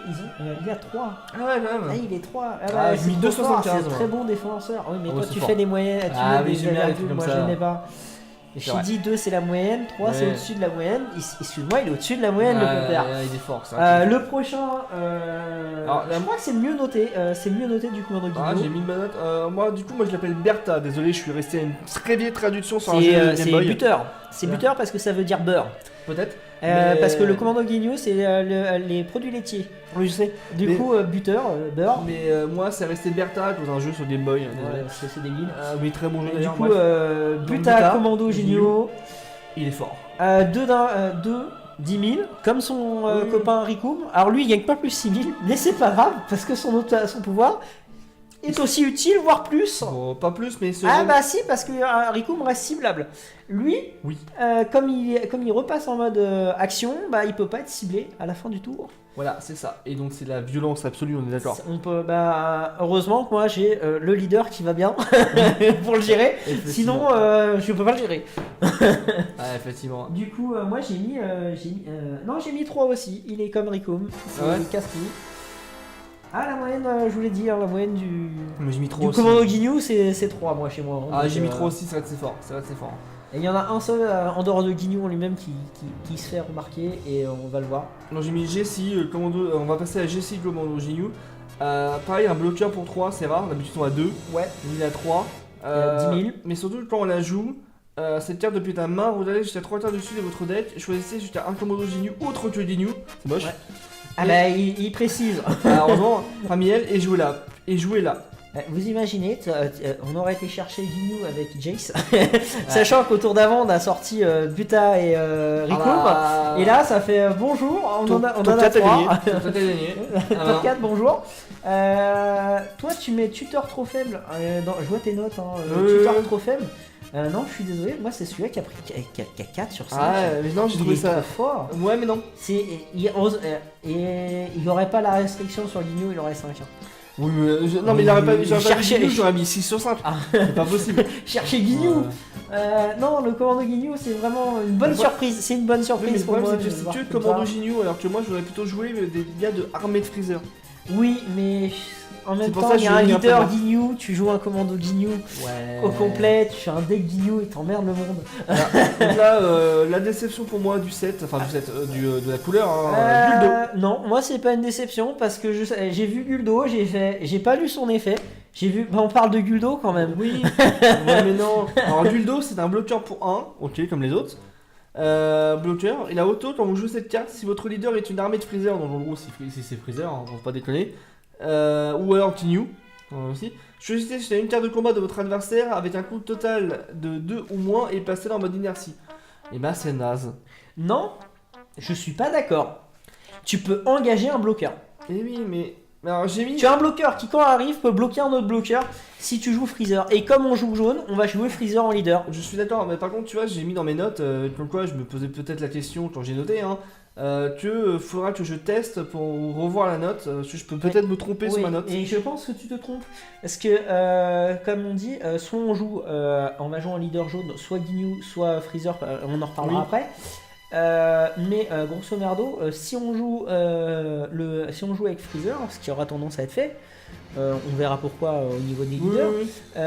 il y a 3. Ah ouais, quand Ah même. il est 3. Ah, j'ai mis 2,75, C'est un moi. très bon défenseur. Oui mais Ah toi ouais, c'est tu fort. fais des moyennes, tu Ah mets oui, des j'aime bien les virgules, trucs comme moi ça. je n'ai pas. J'ai vrai. dit 2 c'est la moyenne, 3 c'est Ouais. au-dessus de la moyenne. Excuse-moi il est au-dessus de la moyenne le compère. il est fort, ça. Le prochain, Alors, je crois que c'est le mieux noté, du Commando Ah, j'ai Ginyu. mis une note. Moi, du coup, moi je l'appelle Bertha. Désolé, je suis resté à une très vieille traduction sur un jeu C'est Game Boy. buteur. C'est Voilà. buteur parce que ça veut dire beurre. Peut-être. Mais- Parce que le Commando Ginyu c'est les produits laitiers. Oui, je sais. Du Mais- coup, buteur, beurre. Mais moi, c'est resté Bertha dans un jeu sur Game Boy. Désolé. Ouais, c'est débile. Oui, très bon jeu Et du d'ailleurs. coup, bref. Buta, Buta, Commando Ginyu, Il est fort. 2, 10 000, comme son Oui. copain Rikum. Alors lui, il gagne pas plus 6 000, mais c'est pas grave, parce que son pouvoir est aussi utile, voire plus. Bon, pas plus, mais ce Ah jeu- bah si, parce que Rikum reste ciblable. Lui, Oui. comme il repasse en mode action, bah il peut pas être ciblé à la fin du tour. Voilà, c'est ça. Et donc, c'est la violence absolue, on est d'accord. On peut, bah, heureusement que moi j'ai le leader qui va bien pour le gérer. Sinon, je peux pas le gérer. Ah, effectivement. Du coup, moi j'ai mis, non j'ai mis 3 aussi. Il est comme Rikum. C'est Ah ouais casse-tout. Ah la moyenne, je voulais dire la moyenne du Mais j'ai mis 3 du aussi. Commando Ginyu c'est 3 moi chez moi. Ah, Donc, j'ai mis 3 aussi, c'est vrai que c'est fort. C'est vrai que c'est fort. Et il y en a un seul en dehors de Ginyu en lui-même qui se fait remarquer et on va le voir. Non, j'ai mis Jessie, Commando. On va passer à Jessie Commando Ginyu. Pareil, un bloqueur pour 3, c'est rare. D'habitude, on a 2. Ouais. Il a 3. a 10 000. Mais surtout, quand on la joue, cette carte depuis ta main, vous allez jusqu'à 3 cartes dessus de votre deck. Choisissez jusqu'à un Commando Ginyu autre que Ginyu. C'est moche. Ouais. Ah bah il précise. Heureusement, parmi elles, et jouez là. Et jouez là. Vous imaginez, on aurait été chercher Ginyu avec Jace, sachant qu'au tour d'avant on a sorti Buta et Rikum. Et là ça fait bonjour, on en a 3. Top 4 gagné. Top 4, bonjour. Toi tu mets tuteur trop faible, je vois tes notes, tuteur trop faible. Non, je suis désolé, moi c'est celui-là qui a pris qui a 4 sur 5. Ah, mais non, j'ai il trouvé est ça. trop fort. Ouais, mais non. Et il aurait pas la restriction sur Guigno, il aurait 5. Oui, mais non, mais il aurait pas mis Cherchez- Guignou, j'aurais mis 6 sur 5. Ah. C'est pas possible. Cherchez Guigno. Non, le commando Guigno, c'est vraiment une bonne Mais moi- surprise. C'est une bonne Oui, mais surprise le pour problème, moi. c'est que de c'est voir que le comme commando ça. Guignou, alors que moi, j'aurais plutôt joué des gars de armée de Freezer. Oui, mais en même C'est pour temps, ça que il y a je un l'ai mis un peu leader bas. Guigno, tu joues un commando Guigno Ouais. au complet, tu fais un deck Guigno et t'emmerdes le monde. Donc là, la déception pour moi du set, enfin du set, de la couleur, hein, Guldo. Non, moi c'est pas une déception parce que j'ai vu Guldo, j'ai pas lu son effet. J'ai vu, on parle de Guldo quand même. Oui, ouais, mais non. Alors Guldo, c'est un bloqueur pour 1, ok, comme les autres. Bloqueur. Et la auto, quand vous jouez cette carte, si votre leader est une armée de Freezer, donc en gros, si c'est Freezer, hein, faut pas déconner, ou alors Ginyu, aussi, choisissez jeter une carte de combat de votre adversaire avec un coût total de 2 ou moins et passez-la en mode inertie. Et bah, c'est naze. Non, je suis pas d'accord. Tu peux engager un bloqueur. Et oui, mais. Alors j'ai mis. Tu as un bloqueur qui, quand arrive, peut bloquer un autre bloqueur si tu joues Freezer. Et comme on joue jaune, on va jouer Freezer en leader. Je suis d'accord, mais par contre, tu vois, j'ai mis dans mes notes, comme quoi je me posais peut-être la question quand j'ai noté, hein, que faudra que je teste pour revoir la note. Je peux peut-être me tromper sur Oui, ma note. et je pense que tu te trompes. Parce que, comme on dit, soit on joue on va jouer en leader jaune, soit Ginyu, soit Freezer, on en reparlera Oui. après. Mais grosso merdo, si on joue avec Freezer, ce qui aura tendance à être fait, on verra pourquoi au niveau des Oui, leaders, oui, oui.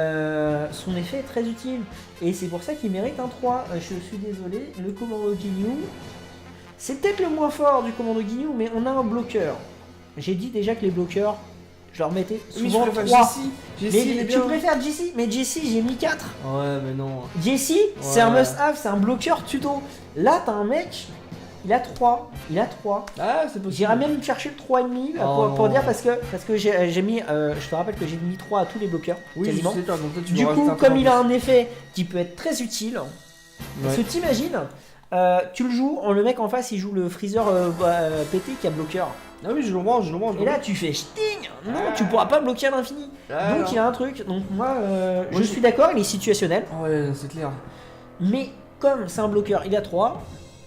son effet est très utile. Et c'est pour ça qu'il mérite un 3. Je suis désolé, le commando Ginyu, c'est peut-être le moins fort du commando Ginyu, mais on a un bloqueur. J'ai dit déjà que les bloqueurs, je leur mettais Oui, souvent je préfère 3. Jessie. Jessie, il est Mais bien. tu préfères Jessie? Mais Jessie, j'ai mis 4. Ouais, mais non. Jessie, c'est un Ouais. must-have, c'est un bloqueur tuto. Là, t'as un mec, il a 3. Il a 3. Ah, c'est possible. J'irais même chercher le 3,5 Oh, pour non. dire parce que j'ai mis. Je te rappelle que j'ai mis 3 à tous les bloqueurs. Oui, quasiment. je sais pas, donc toi, tu Du me rajoutes coup, un comme point il a en un effet qui peut être très utile, parce que Ouais. t'imagines, tu le joues, le mec en face il joue le freezer pété qui a bloqueur. Ah oui, je le mange, je le mange. Et là tu fais sting. Non, tu pourras pas bloquer à l'infini. Ah, Donc non. il y a un truc. Donc moi, je Oui. suis d'accord, il est situationnel. Ah ouais, c'est clair. Mais comme c'est un bloqueur, il a 3.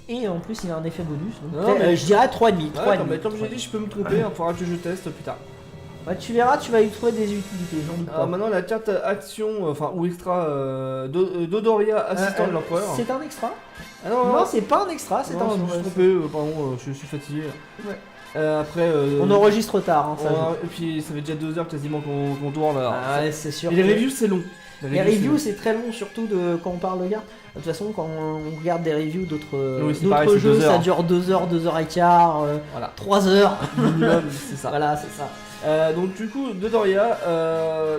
Et en plus il a un effet bonus. Donc Non, mais- je dirais 3,5. Ouais, 3,5. mais comme j'ai dit, je peux me tromper, il faudra que je teste plus tard. Ouais, tu verras, tu vas y trouver des utilités, j'en doute pas. Alors maintenant, la carte action, enfin, ou extra, Dodoria, assistant de l'empereur. C'est un extra? Ah non, Non, c'est pas un extra, c'est non, un. je me suis trompé, pardon, je suis fatigué. Ouais. Après, On enregistre tard, hein, ça. et puis ça fait déjà 2 heures quasiment qu'on tourne. Alors, Ah ouais, c'est sûr. et les que- reviews, c'est long. Les reviews, c'est très long, surtout quand on parle de cartes. De toute façon, quand on regarde des reviews d'autres Oui, c'est pareil, c'est jeux, 2 ça heures. dure 2 heures, 2 heures et quart, Voilà. 3 heures. Minimum, c'est ça. Voilà, c'est ça. Donc du coup, Dodoria,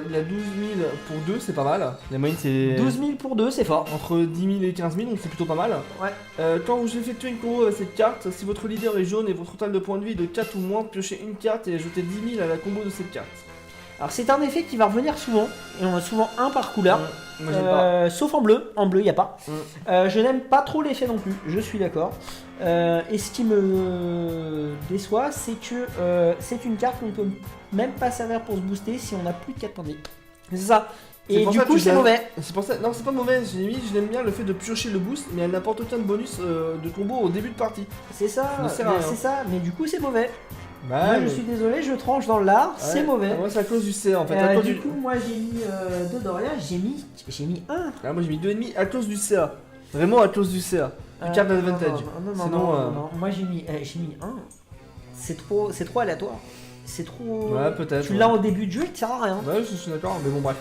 il a 12 000 pour 2, c'est pas mal. La moyenne c'est 12 000 pour 2, c'est fort. entre 10 000 et 15 000, donc c'est plutôt pas mal. Ouais. Quand vous effectuez une combo avec cette carte, si votre leader est jaune et votre total de points de vie est de 4 ou moins, piochez une carte et ajoutez 10 000 à la combo de cette carte. Alors, c'est un effet qui va revenir souvent. Et on a souvent un par couleur. Moi j'aime pas. Sauf en bleu. En bleu, il n'y a pas. Mm. Je n'aime pas trop l'effet non plus. Je suis d'accord. Et ce qui me déçoit, c'est que c'est une carte qu'on ne peut même pas servir pour se booster si on a plus de 4 points de vie. C'est ça. C'est Et pour du ça que coup, je c'est l'aime. mauvais. C'est pour ça, non c'est pas mauvais, je l'aime bien le fait de piocher le boost, mais elle n'apporte aucun bonus de combo au début de partie. C'est ça, Ça ne sert à rien. c'est ça, mais du coup c'est mauvais. Bah, Moi je suis désolé, je tranche dans l'art, c'est mauvais. Moi c'est à cause du CA en fait. À cause Du coup moi j'ai mis Dodoria, j'ai mis 1. Ah, moi j'ai mis 2,5 à cause du CA. Vraiment à cause du CA. Du card advantage. Non, Sinon, non, moi j'ai mis 1. C'est trop aléatoire. C'est trop. Ouais, peut-être. Tu l'as au début du jeu, il te sert à rien. Ouais, je suis d'accord, mais bon, bref.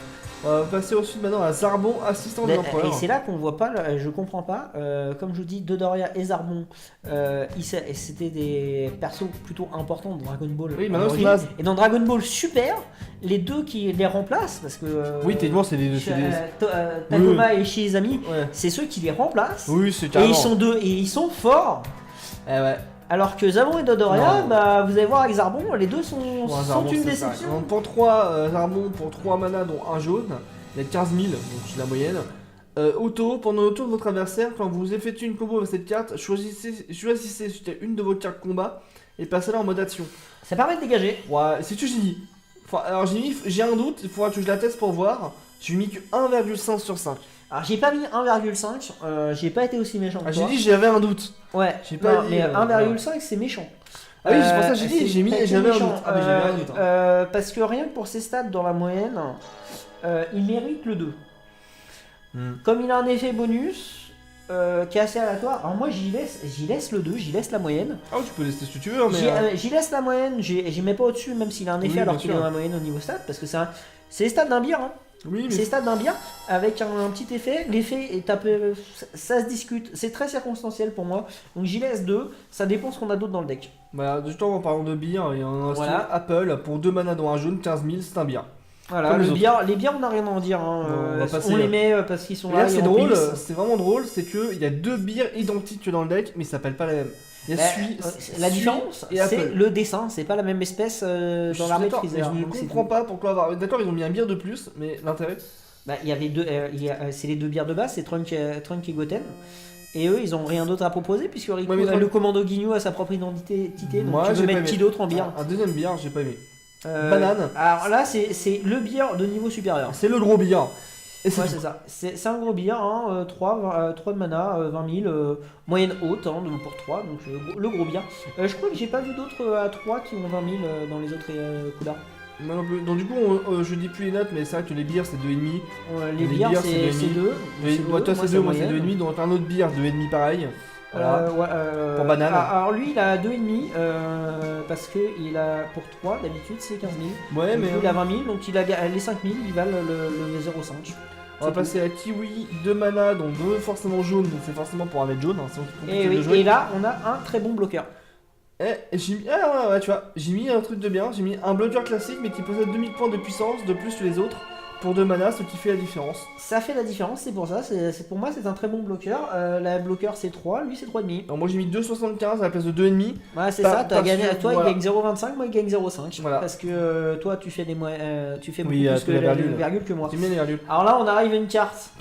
On va passer ensuite maintenant à Zarbon, assistant de Mais- l'empereur. Et c'est là qu'on voit pas, je comprends pas. Comme je vous dis, Dodoria et Zarbon, c'était des persos plutôt importants dans Dragon Ball. Oui, à maintenant c'est l'origine. naze. Et dans Dragon Ball Super, les deux qui les remplacent, parce que. Oui, techniquement, c'est des. Tagoma et Shizami, Ouais. c'est ceux qui les remplacent. Oui, c'est Et carrément. ils sont deux, et ils sont forts. Eh ouais. Alors que Zarbon et Dodoria, Non. bah vous allez voir avec Zarbon, les deux sont Bon, Zarbon, une c'est ça. déception. Donc, pour 3 Zarbon, pour 3 mana, dont un jaune, il y a 15 000, donc c'est la moyenne. Auto, pendant le tour de votre adversaire, quand vous effectuez une combo avec cette carte, choisissez une de vos cartes combat et passez-la en mode action. Ça permet de dégager. Ouais, c'est tout j'ai dit. Alors j'ai un doute, il faudra que je la teste pour voir. J'ai mis que 1,5 sur 5. Alors j'ai pas mis 1,5, j'ai pas été aussi méchant que Ah, j'ai toi. dit j'avais un doute. Ouais, j'ai pas non, dit, mais 1,5 voilà. c'est méchant. Ah oui, c'est pour ça que j'ai dit, c'est très j'avais un méchant. doute. Ah, mais j'avais un doute. Hein. Parce que rien que pour ses stats dans la moyenne, il mérite le 2. Comme il a un effet bonus qui est assez aléatoire, alors moi j'y laisse le 2, j'y laisse la moyenne. Ah, tu peux laisser ce que tu veux, mais. J'y laisse la moyenne, j'y mets pas au-dessus, même s'il a un effet Oui, alors bien qu'il est sûr. dans la moyenne au niveau stats, parce que c'est les stats d'un bière. Hein. Oui, mais. C'est les stats d'un bière avec un petit effet. L'effet est un peu. Ça se discute, c'est très circonstanciel pour moi. Donc j'y laisse 2, ça dépend ce qu'on a d'autre dans le deck. Bah, justement, en parlant de bière, il y en a Voilà. Apple pour 2 mana dans un jaune, 15 000, c'est un bière. Voilà, Comme les les bières, on n'a rien à en dire. Hein. Bon, on va passer, on les met parce qu'ils sont Et là. là, ils c'est drôle, remplissent. c'est vraiment drôle, c'est que il y a 2 bières identiques dans le deck, mais ils s'appellent pas la même. Il y a Bah, la Sui différence, et c'est Apple. le dessin, c'est pas la même espèce Je suis dans l'armée de d'accord, mais Freezer. je ne donc c'est comprends tout. pas pourquoi avoir. D'accord, ils ont mis un bière de plus, mais l'intérêt. Bah, il y avait deux, c'est les deux bières de base, c'est Trunk et Goten. Et eux, ils ont rien d'autre à proposer puisque Riku, Ouais, mais Trunk- le commando Guignou a sa propre identité. Donc Moi, tu j'ai veux pas mettre aimé. qui d'autre en bière Un deuxième bière, j'ai pas aimé. Banane. Alors là, c'est le bière de niveau supérieur. C'est le gros bière. Et c'est Ouais, tout. c'est ça. C'est un gros bière, hein, 3 de mana, 20 000, moyenne haute hein, pour 3, donc le gros bière. Je crois que j'ai pas vu d'autres à 3 qui ont 20 000 dans les autres couleurs. Moi non plus. Donc du coup, je dis plus les notes, mais c'est vrai que les bières c'est 2,5. Les Les bières, bières, c'est c'est 2. Toi c'est 2, moi c'est 2,5. Donc un autre bière, 2,5 pareil. Voilà. Pour banane. Alors lui, il a 2,5 parce que il a pour 3, d'habitude c'est 15 000. Ouais, Du mais coup, il a 20 000, donc il a les 5 000, il valent le 0,5. on va passer à Kiwi, 2 mana, donc 2 forcément jaune, donc c'est forcément pour un mec jaune. Hein, c'est compliqué Et, de oui, jouer. et là, on a un très bon bloqueur. Et j'ai mis, ouais, tu vois, j'ai mis un truc de bien, j'ai mis un bloqueur classique mais qui possède 2000 points de puissance de plus que les autres pour 2 mana, ce qui fait la différence. Ça fait la différence, c'est pour ça. Pour moi, c'est un très bon bloqueur. La bloqueur, c'est 3, lui, c'est 3,5. Alors moi j'ai mis 2,75 à la place de 2,5. Ouais, c'est Pas- ça. pas Gagné, sûr, toi, voilà. il gagne 0,25, moi, il gagne 0,5. Voilà. Parce que toi, tu fais tu fais beaucoup Oui, plus tu que la la virgule. virgule que moi. J'ai bien les virgules. Alors là, on arrive à une carte.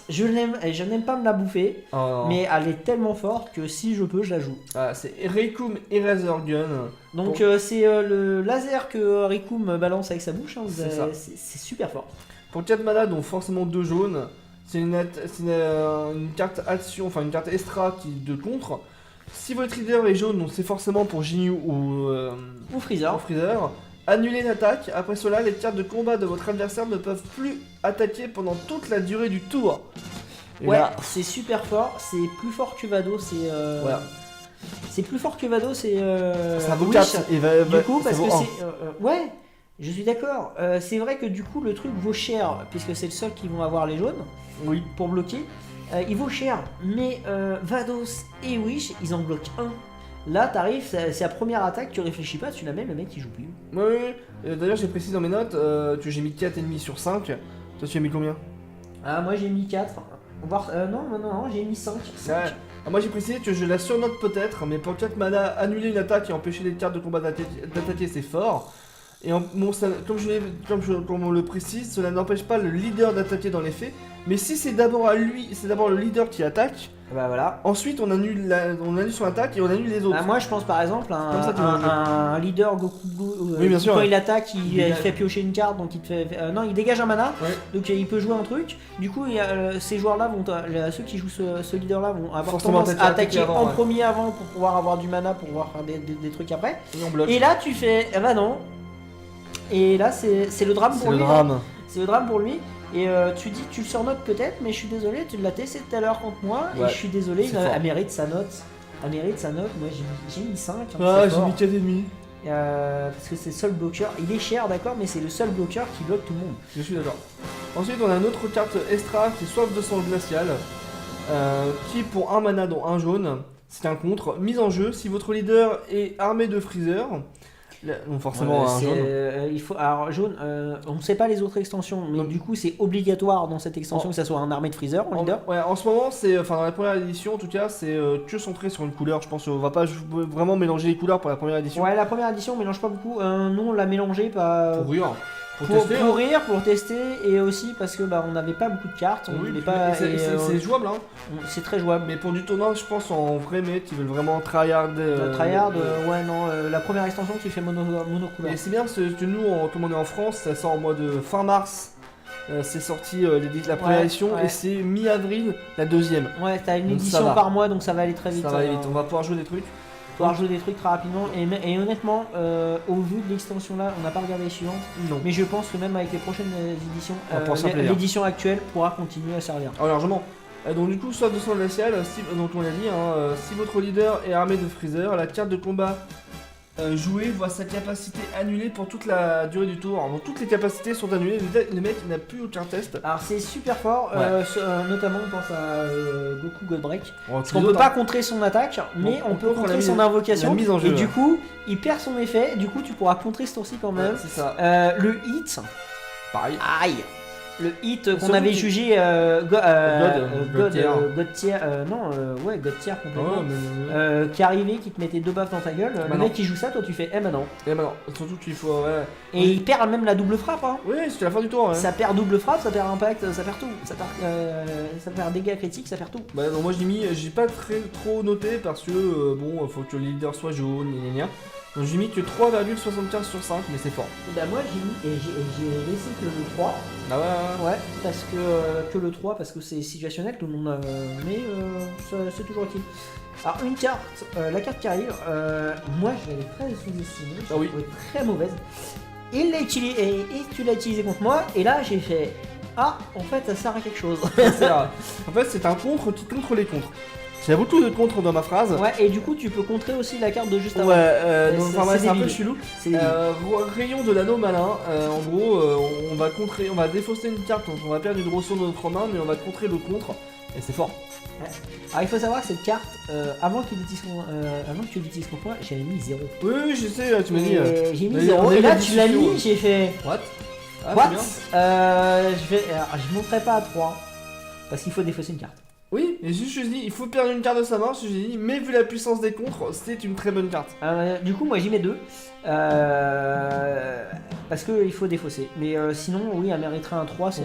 Je n'aime pas me la bouffer. Oh, non. Mais elle est tellement forte que si je peux, je la joue. Ah, c'est Reikum Eraser Gun. Donc Bon. c'est le laser que Rikum balance avec sa bouche. Hein, C'est ça. c'est super fort. Pour 4 mana, donc forcément 2 jaunes, c'est une carte action, enfin une carte extra qui de contre. Si votre leader est jaune, donc c'est forcément pour Jinyu Ou Freezer. Freezer. Annulez l'attaque. Après cela, les cartes de combat de votre adversaire ne peuvent plus attaquer pendant toute la durée du tour. Et Ouais, là, c'est super fort. C'est plus fort que Vado. voilà. C'est plus fort que Vado. C'est Ça vaut Wish. 4. Et Du coup, ça parce vaut que un. c'est. Ouais, je suis d'accord. C'est vrai que du coup, le truc vaut cher, puisque c'est le seul qui vont avoir les jaunes Oui. pour bloquer. Il vaut cher, mais Vados et Wish, ils en bloquent un. Là, t'arrives, c'est la première attaque, tu réfléchis pas, tu la mets, le mec il joue plus. Oui. D'ailleurs, j'ai précisé dans mes notes que j'ai mis 4,5 sur 5. Toi, tu as mis combien? Ah, moi j'ai mis 4. Non, j'ai mis 5. Ouais. Ah, moi j'ai précisé que je la surnote peut-être, mais pour 4 mana, annuler une attaque et empêcher les cartes de combat d'attaquer, c'est fort. Et comme on le précise, cela n'empêche pas le leader d'attaquer dans les faits, mais si c'est d'abord à lui, c'est d'abord le leader qui attaque, Bah voilà. ensuite on annule son attaque et on annule les autres. Bah, moi je pense par exemple à Comme ça, tu vas jouer. un leader Goku Blue, Oui, bien sûr, quand ouais. il attaque, il dégage. fait piocher une carte, donc il te fait. Non, il dégage un mana, Ouais. donc il peut jouer un truc. Du coup, ces joueurs-là ceux qui jouent ce leader-là vont avoir Forcément tendance à attaquer avant, en ouais. premier avant pour pouvoir avoir du mana pour pouvoir faire des trucs après. Et on bloque. Et là, tu fais. Bah non. Et là, c'est le drame C'est pour le lui. drame. C'est le drame pour lui. Et tu dis, tu le surnotes peut-être, mais je suis désolé, tu l'as testé tout à l'heure contre moi, et Ouais, je suis désolé, c'est fort. elle mérite sa note. Elle mérite sa note, moi j'ai mis 5. Ah, j'ai mis 4,5. Parce que c'est le seul bloqueur. Il est cher, d'accord, mais c'est le seul bloqueur qui bloque tout le monde. Je suis d'accord. Ensuite, on a une autre carte extra qui est Soif de sang glacial, qui pour un mana dont un jaune, c'est un contre. Mise en jeu, si votre leader est armé de Freezer, donc forcément un jaune. Il faut, alors jaune, on ne sait pas les autres extensions, mais Non. du coup c'est obligatoire dans cette extension que ça soit un armée de freezer en leader. En ce moment, dans la première édition en tout cas, c'est que centré sur une couleur. Je pense qu'on va pas vraiment mélanger les couleurs pour la première édition. Ouais, la première édition on mélange pas beaucoup. Nous on l'a mélangé pas. Pour rire. Pour Pour tester. hein. rire, pour tester, et aussi parce que on n'avait pas beaucoup de cartes, on Oui, voulait puis pas. c'est et, c'est jouable, hein. c'est très jouable. Mais pour du tournoi, je pense en vrai mate, ils veulent vraiment tryhard. Tryhard, ouais, non, la première extension tu fais monocouleur. Et c'est bien parce que nous, comme on est en France, ça sort au mois de fin mars. c'est sorti la première Ouais, édition ouais. et c'est mi-avril la deuxième. Ouais, t'as une Donc ça édition va. par mois, donc ça va aller très vite. Ça va aller vite, on va pouvoir jouer des trucs. pouvoir jouer des trucs très rapidement. Et honnêtement, au vu de l'extension là, on n'a pas regardé les suivantes, Non. mais je pense que même avec les prochaines éditions, On va pouvoir s'en plaisir. l'édition actuelle pourra continuer à servir. Alors largement. Donc du coup, soit de sang glacial, donc on l'a dit, si votre leader est armé de Freezer, la carte de combat jouée voit sa capacité annulée pour toute la durée du tour. Donc toutes les capacités sont annulées, le mec n'a plus aucun test. Alors c'est super fort, notamment on pense à Goku Godbreak. Parce qu'on Tous peut les pas autres, contrer son attaque, mais on peut contre contrer la son mise- invocation. la mise en jeu, et ouais. du coup, il perd son effet, du coup tu pourras contrer ce tour-ci quand même. Ouais, c'est ça. Le hit, Pareil. aïe. Le hit qu'on Surtout avait que- jugé God tier. God tier, God tier complètement. Oh, mais... Qui arrivait, qui te mettait deux baffes dans ta gueule. Le non. mec qui joue ça, toi tu fais eh ben non. Et maintenant, surtout qu'il faut... Ouais. Et il perd même la double frappe. Hein. Oui, c'était la fin du tour. Ouais. Ça perd double frappe, ça perd impact, ça perd tout. Ça perd dégâts critiques, ça perd tout. Bah non, moi j'ai pas trop noté parce que bon, faut que le leader soit jaune, gna gna gna. Donc j'ai mis que 3,75 sur 5, mais c'est fort. Et bah moi j'ai mis et j'ai laissé que le 3. Ah ouais. Ouais, parce que le 3 parce que c'est situationnel, tout le monde mais c'est toujours utile. Alors une carte, la carte qui arrive, moi je l'avais très sous-estimée, je Ah oui. l'ai trouvée très mauvaise. Il l'a utilisé et tu l'as utilisé contre moi et là j'ai fait ah en fait ça sert à quelque chose. C'est là. En fait, c'est un contre qui contre les contres. Il y a beaucoup de contres dans ma phrase. Ouais et du coup tu peux contrer aussi la carte de juste avant. Ouais, donc, c'est- enfin, ouais, c'est c'est un peu débile. chelou. C'est débile. Rayon de l'anneau malin. En gros, on va contrer, on va défausser une carte, donc on va perdre une ressource de notre main, mais on va contrer le contre. Et c'est fort. Alors il faut savoir que cette carte, avant que tu l'utilises contre moi, j'avais mis 0. Oui, je sais, tu m'as dit. J'ai mis on a 0 eu et la là tu l'as discussion. mis, j'ai fait What Ah, what c'est bien. Je monterai pas à 3 parce qu'il faut défausser une carte. Oui, et juste je dis, il faut perdre une carte de sa main, je dis, mais vu la puissance des contres, c'est une très bonne carte. Du coup moi j'y mets 2 parce qu'il faut défausser. Mais sinon oui elle mériterait un 3, Oui.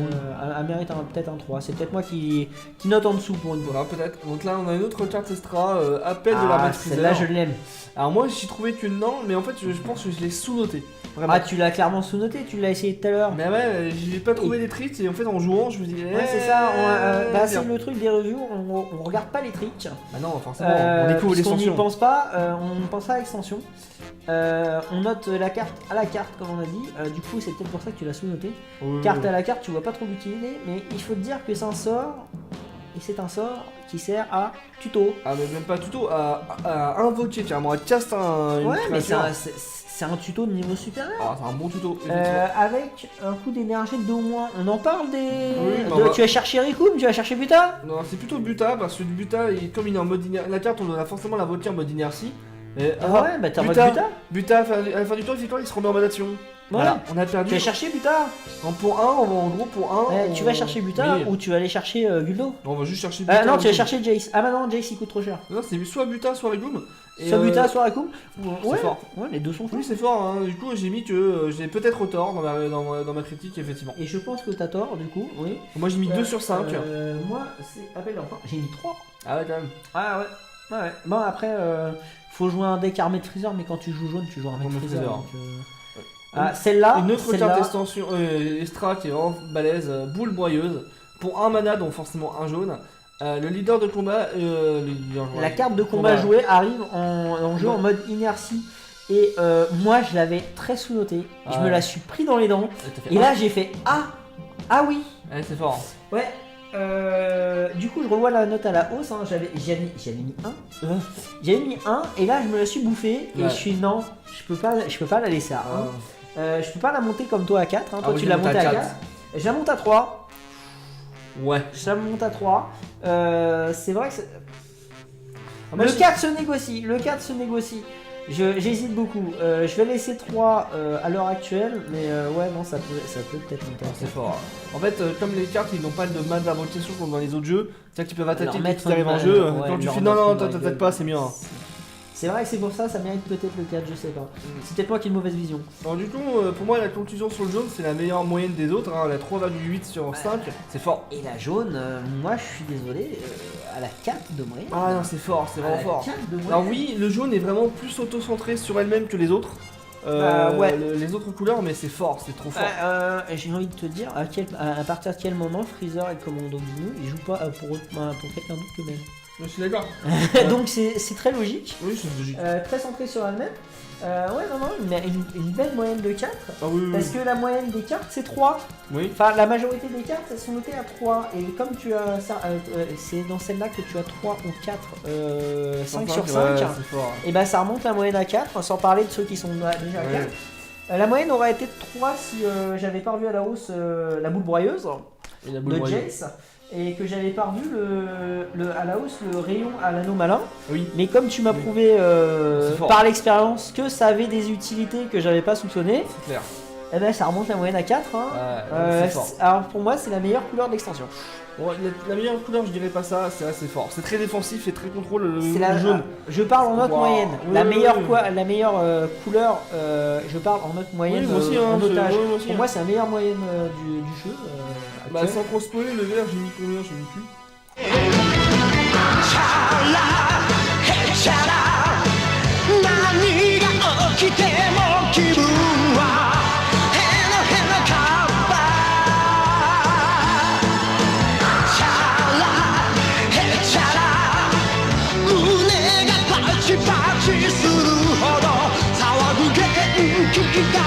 elle mérite peut-être un 3. C'est peut-être moi qui note en dessous pour une fois. Voilà, peut-être. Donc là, on a une autre carte extra, appel de la Ah maître celle-là je l'aime. Alors moi, j'y trouvais qu'une non, mais en fait, je pense que je l'ai sous-noté. Vraiment. Ah tu l'as clairement sous-noté, tu l'as essayé tout à l'heure. Mais ouais, j'ai pas trouvé les tricks, et en fait, en jouant, je me dis, Ouais c'est ça, bien. c'est le truc des reviews, on regarde pas les tricks. Bah non, forcément, on découvre puisqu'on n'y l'extension. pense pas, on ne pense pas à l'extension. On note la carte à la carte comme on a dit, du coup c'est peut-être pour ça que tu l'as sous-noté. Oui, Carte oui. à la carte, tu vois pas trop l'utilité, mais il faut te dire que c'est un sort, et c'est un sort qui sert à tuto. Ah, mais même pas tuto, à invoquer, carrément, à caster une Ouais, mais créature. c'est un tuto de niveau supérieur. Ah, c'est un bon tuto, effectivement. Avec un coup d'énergie de 2 ou moins. On en parle des. Oui, bah, de- bah. Tu vas chercher Rikum, tu vas chercher Buta. Non, c'est plutôt Buta, parce que le Buta, comme il est en mode inertie, la carte, on doit forcément l'invoquer en mode inertie. Et, Ah ouais, bah t'es en mode Buta. Buta. Buta, à la fin du tour, effectivement, il se remet en mode action. Voilà, on a perdu. Tu vas chercher Buta. Pour 1, on va en gros pour 1. Ouais, tu vas chercher Buta Oui. ou tu vas aller chercher Guldo. Non, on va juste chercher Buta. Non, tu vas Rikum. chercher Jace. Ah bah non, Jace il coûte trop cher. Non, c'est soit Buta, soit Rikum. Et, Soit Buta, soit Rikum. Ouais, fort. ouais, les deux sont forts. Oui, c'est fort, hein. Du coup, j'ai mis que j'ai peut-être tort dans ma critique, effectivement. Et je pense que t'as tort, du coup, oui. Moi, j'ai mis 2 sur 5. Moi, c'est appel d'enfant. J'ai mis 3. Ah ouais, quand même. Ah ouais. Ouais. Bon, après, faut jouer un deck armé de Freezer, mais quand tu joues jaune, tu joues un Armé armé de de Freezer. Freezer. Donc, Ah, celle-là, Une autre celle-là, carte extension extra qui est vraiment balèze, boule broyeuse. Pour un mana, donc forcément un jaune. Le leader de combat. la carte de combat jouée arrive en jeu en mode inertie. Et moi, je l'avais très sous-noté. Je me la suis pris dans les dents. Et là, j'ai fait ah oui. Ouais, c'est fort. Ouais. Du coup, je revois la note à la hausse. Hein. J'avais mis 1. J'avais mis 1 et là, je me la suis bouffée. Et Ouais. je suis non, je peux pas la laisser à 1. Je peux pas la monter comme toi à 4. Hein. Toi, oui, tu je l'as monte à montée à 4. 4. Je la monte à 3. Ouais. Je la monte à 3. C'est vrai que Moi, le je- 4 se négocie. Le 4 se négocie. J'hésite beaucoup. Je vais laisser 3 à l'heure actuelle. Mais ouais, non, ça peut peut-être monter à C'est 4. fort. En fait, comme les cartes ils n'ont pas de mana d'invocation comme dans les autres jeux, c'est-à-dire qu'ils peuvent attaquer Leur dès mettre qu'ils arrivent en une- jeu. ouais, Quand tu leur fais non, mettre non, une dans la t'attaques gueule. pas, c'est mieux. Hein. C'est vrai que c'est pour ça, ça mérite peut-être le 4, je sais pas. C'est peut-être moi qui ai une mauvaise vision. Alors, du coup, pour moi, la conclusion sur le jaune, c'est la meilleure moyenne des autres. Hein, la 3,8 sur 5, c'est fort. Et la jaune, moi je suis désolé, à la 4 de moyenne. Ah non, c'est fort, c'est à vraiment la fort. 4 de moyenne. Alors oui, le jaune est vraiment plus auto-centré sur elle-même que les autres. Ouais. les autres couleurs, mais c'est fort, c'est trop fort. J'ai envie de te dire, à partir de quel moment Freezer et Commando Gnu, ils jouent pas pour quelqu'un d'autre que même. Je suis d'accord. Donc c'est très logique, Oui, c'est logique. très centré sur elle-même. Ouais, non, une belle moyenne de 4. Ah oui, Parce que la moyenne des cartes c'est 3. Oui. Enfin, la majorité des cartes elles sont notées à 3. Et comme tu as ça, c'est dans celle-là que tu as 3 ou 4, 5 sur 5. Ouais, c'est fort. Et bah ça remonte la moyenne à 4, sans parler de ceux qui sont déjà à 4. La moyenne aurait été de 3 si j'avais pas revu à la hausse la boule broyeuse Et la boule de broyeuse. Jace. Et que j'avais pas revu à la hausse le rayon à l'anneau malin. Oui. Mais comme tu m'as Oui. prouvé C'est fort. par l'expérience que ça avait des utilités que j'avais pas soupçonné, C'est clair. eh ben ça remonte la moyenne à 4. Hein. C'est fort. Alors pour moi c'est la meilleure couleur de l'extension. Bon, la meilleure couleur, je dirais pas ça, c'est assez fort. C'est très défensif et très contrôle le C'est la jaune. Je parle en note Wow. moyenne. Oui, La oui, meilleure, oui. la meilleure couleur, je parle en note moyenne Oui, moi aussi, en hein, otage. ouais, moi aussi, Pour hein. moi c'est la meilleure moyenne du jeu. Bah, actuel. sans trop spoiler, le vert, j'ai mis combien? J'ai mis plus. Kick